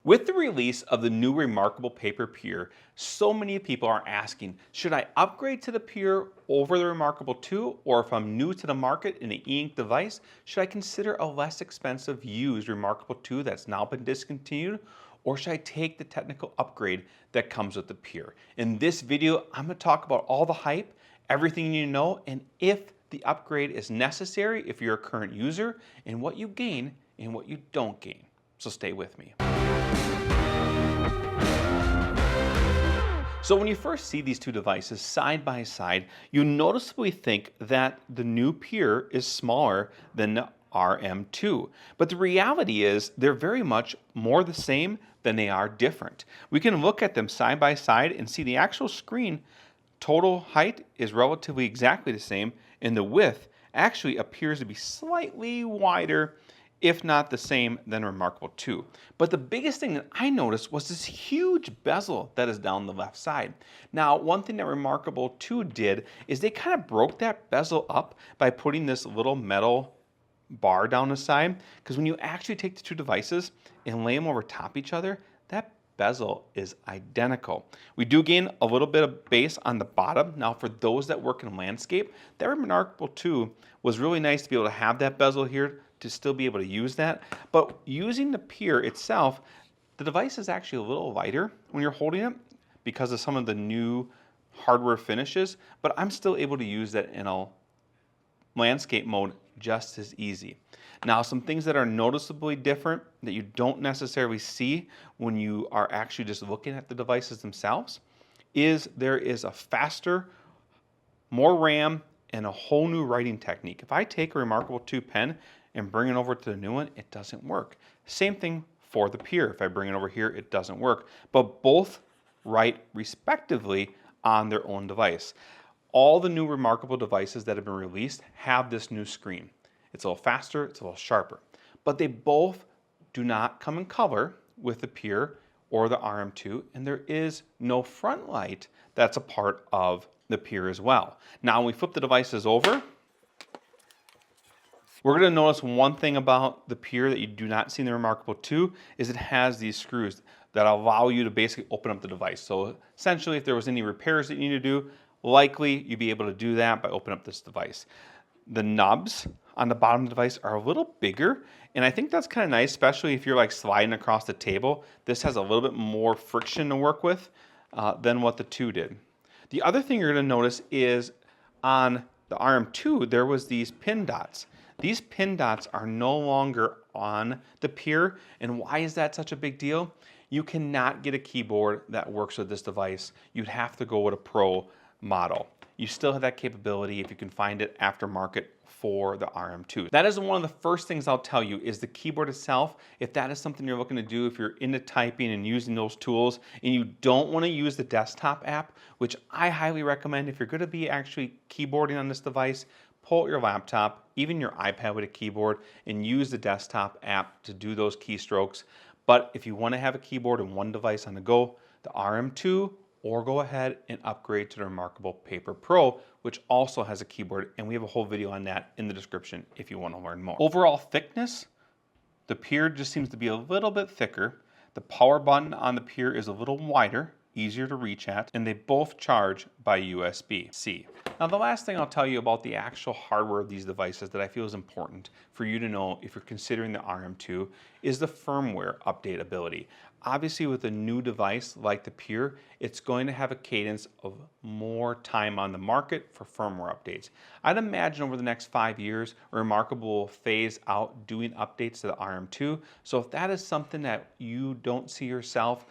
With the release of the new reMarkable paper Pure, so many people are asking, should I upgrade to the Pure over the reMarkable 2, or if I'm new to the market in an e-ink device, should I consider a less expensive used reMarkable 2 that's now been discontinued, or should I take the technical upgrade that comes with the Pure? In this video, I'm going to talk about all the hype, everything you need to know, and if the upgrade is necessary if you're a current user, and what you gain and what you don't gain. So stay with me. So when you first see these two devices side by side, you noticeably think that the new Pure is smaller than the RM2. But the reality is they're very much more the same than they are different. We can look at them side by side and see the actual screen total height is relatively exactly the same, and the width actually appears to be slightly wider, if not the same, than reMarkable 2. But the biggest thing that I noticed was this huge bezel that is down the left side. Now, one thing that reMarkable 2 did is they kind of broke that bezel up by putting this little metal bar down the side, because when you actually take the two devices and lay them over top each other, that bezel is identical. We do gain a little bit of base on the bottom. Now, for those that work in landscape, that reMarkable 2 was really nice to be able to have that bezel here to still be able to use that. But using the Pure itself, the device is actually a little lighter when you're holding it because of some of the new hardware finishes, but I'm still able to use that in a landscape mode just as easy. Now, some things that are noticeably different that you don't necessarily see when you are actually just looking at the devices themselves is there is a faster, more RAM, and a whole new writing technique. If I take a reMarkable 2 pen and bring it over to the new one, it doesn't work. Same thing for the Pure. If I bring it over here, it doesn't work. But both write respectively on their own device. All the new reMarkable devices that have been released have this new screen. It's a little faster, it's a little sharper. But they both do not come in color with the Pure or the RM2, and there is no front light that's a part of the Pure as well. Now, when we flip the devices over, we're going to notice one thing about the Pure that you do not see in the reMarkable 2 is it has these screws that allow you to basically open up the device. So essentially, if there was any repairs that you need to do, likely you'd be able to do that by opening up this device. The nubs on the bottom of the device are a little bigger, and I think that's kind of nice, especially if you're like sliding across the table. This has a little bit more friction to work with than what the 2 did. The other thing you're going to notice is on the RM2, there was these pin dots. These pin dots are no longer on the Pure, and why is that such a big deal? You cannot get a keyboard that works with this device. You'd have to go with a Pro model. You still have that capability if you can find it aftermarket for the RM2. That is one of the first things I'll tell you is the keyboard itself. If that is something you're looking to do, if you're into typing and using those tools and you don't want to use the desktop app, which I highly recommend if you're going to be actually keyboarding on this device, pull out your laptop, even your iPad with a keyboard, and use the desktop app to do those keystrokes. But if you want to have a keyboard in one device on the go, the RM2, or go ahead and upgrade to the reMarkable Paper Pro, which also has a keyboard, and we have a whole video on that in the description if you want to learn more. Overall thickness, the Pure just seems to be a little bit thicker. The power button on the Pure is a little wider, easier to reach at, and they both charge by USB-C. Now, the last thing I'll tell you about the actual hardware of these devices that I feel is important for you to know if you're considering the RM2 is the firmware update ability. Obviously, with a new device like the Pure, it's going to have a cadence of more time on the market for firmware updates. I'd imagine over the next 5 years, reMarkable will phase out doing updates to the RM2. So if that is something that you don't see yourself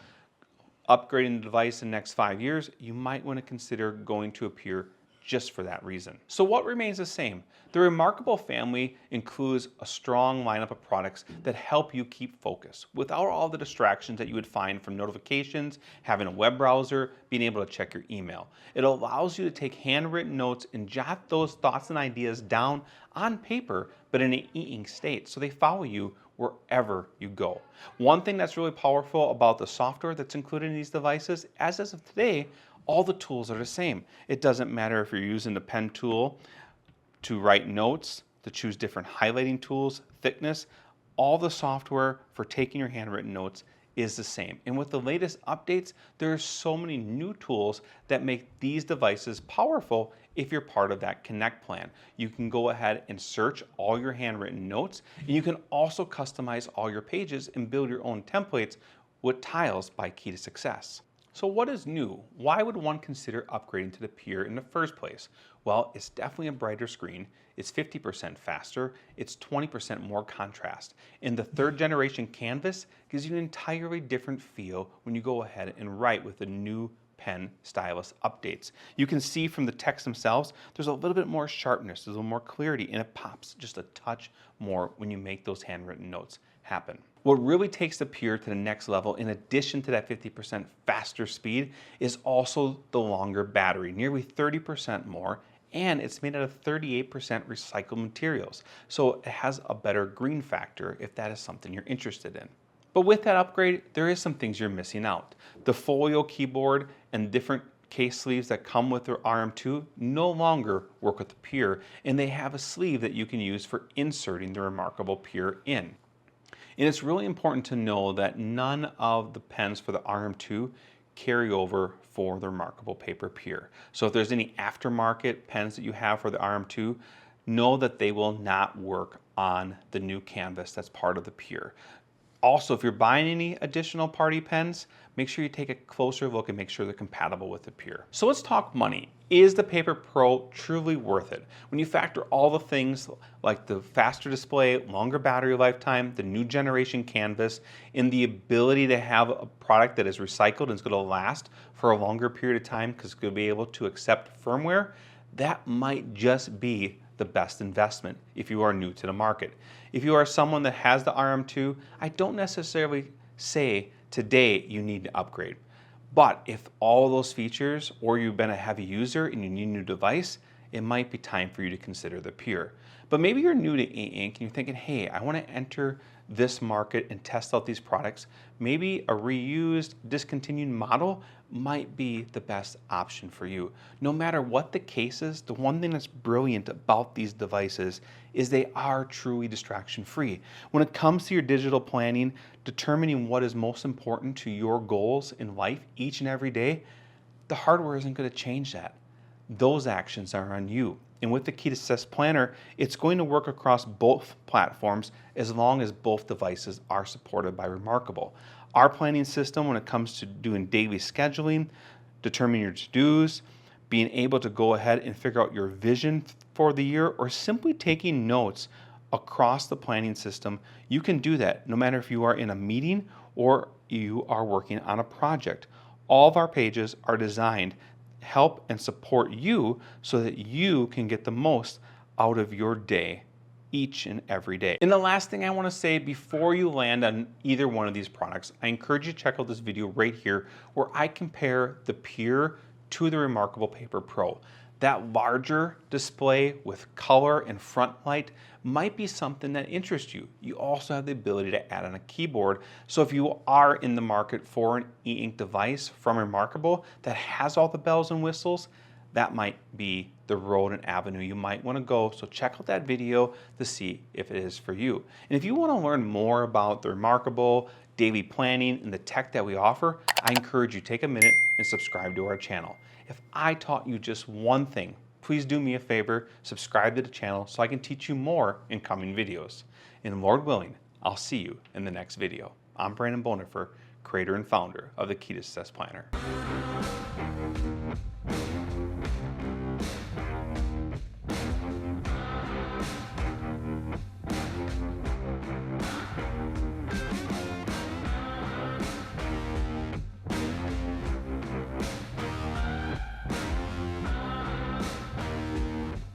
upgrading the device in the next 5 years, you might want to consider going to a Pure just for that reason. So what remains the same? The reMarkable family includes a strong lineup of products that help you keep focus without all the distractions that you would find from notifications, having a web browser, being able to check your email. It allows you to take handwritten notes and jot those thoughts and ideas down on paper, but in an e-ink state, so they follow you wherever you go. One thing that's really powerful about the software that's included in these devices, as of today, all the tools are the same. It doesn't matter if you're using the pen tool to write notes, to choose different highlighting tools, thickness, all the software for taking your handwritten notes is the same. And with the latest updates, there are so many new tools that make these devices powerful if you're part of that Connect plan. You can go ahead and search all your handwritten notes, and you can also customize all your pages and build your own templates with tiles by Key2Success. So what is new? Why would one consider upgrading to the Peer in the first place? Well, it's definitely a brighter screen, it's 50% faster, it's 20% more contrast, and the third generation canvas gives you an entirely different feel when you go ahead and write with the new pen stylus updates. You can see from the text themselves, there's a little bit more sharpness, there's a little more clarity, and it pops just a touch more when you make those handwritten notes happen. What really takes the Peer to the next level, in addition to that 50% faster speed, is also the longer battery, nearly 30% more, and it's made out of 38% recycled materials. So it has a better green factor if that is something you're interested in. But with that upgrade, there is some things you're missing out. The Folio keyboard and different case sleeves that come with their RM2 no longer work with the Peer, and they have a sleeve that you can use for inserting the reMarkable Peer in. And it's really important to know that none of the pens for the RM2 carry over for the reMarkable Paper Peer. So if there's any aftermarket pens that you have for the RM2, know that they will not work on the new canvas that's part of the Peer. Also, if you're buying any additional party pens, make sure you take a closer look and make sure they're compatible with the Peer. So let's talk money. Is the Paper Pro truly worth it? When you factor all the things like the faster display, longer battery lifetime, the new generation canvas, and the ability to have a product that is recycled and is going to last for a longer period of time because it's going to be able to accept firmware, that might just be the best investment if you are new to the market. If you are someone that has the RM2, I don't necessarily say today you need to upgrade. But if all those features, or you've been a heavy user and you need a new device, it might be time for you to consider the Peer. But maybe you're new to e-ink and you're thinking, hey, I want to enter this market and test out these products. Maybe a reused, discontinued model might be the best option for you. No matter what the case is, the one thing that's brilliant about these devices is they are truly distraction free. When it comes to your digital planning, determining what is most important to your goals in life each and every day, the hardware isn't going to change that. Those actions are on you. And with the Key2Success Planner, it's going to work across both platforms as long as both devices are supported by reMarkable. Our planning system, when it comes to doing daily scheduling, determining your to-dos, being able to go ahead and figure out your vision for the year, or simply taking notes across the planning system, you can do that no matter if you are in a meeting or you are working on a project. All of our pages are designed help and support you so that you can get the most out of your day each and every day. And the last thing I want to say before you land on either one of these products, I encourage you to check out this video right here where I compare the Peer to the reMarkable Paper Pro. That larger display with color and front light might be something that interests you. You also have the ability to add on a keyboard. So if you are in the market for an e-ink device from reMarkable that has all the bells and whistles, that might be the road and avenue you might want to go. So check out that video to see if it is for you. And if you want to learn more about the reMarkable, daily planning, and the tech that we offer, I encourage you to take a minute and subscribe to our channel. If I taught you just one thing, please do me a favor, subscribe to the channel so I can teach you more in coming videos. And Lord willing, I'll see you in the next video. I'm Branden Bodendorfer, creator and founder of the Key2Success Planner.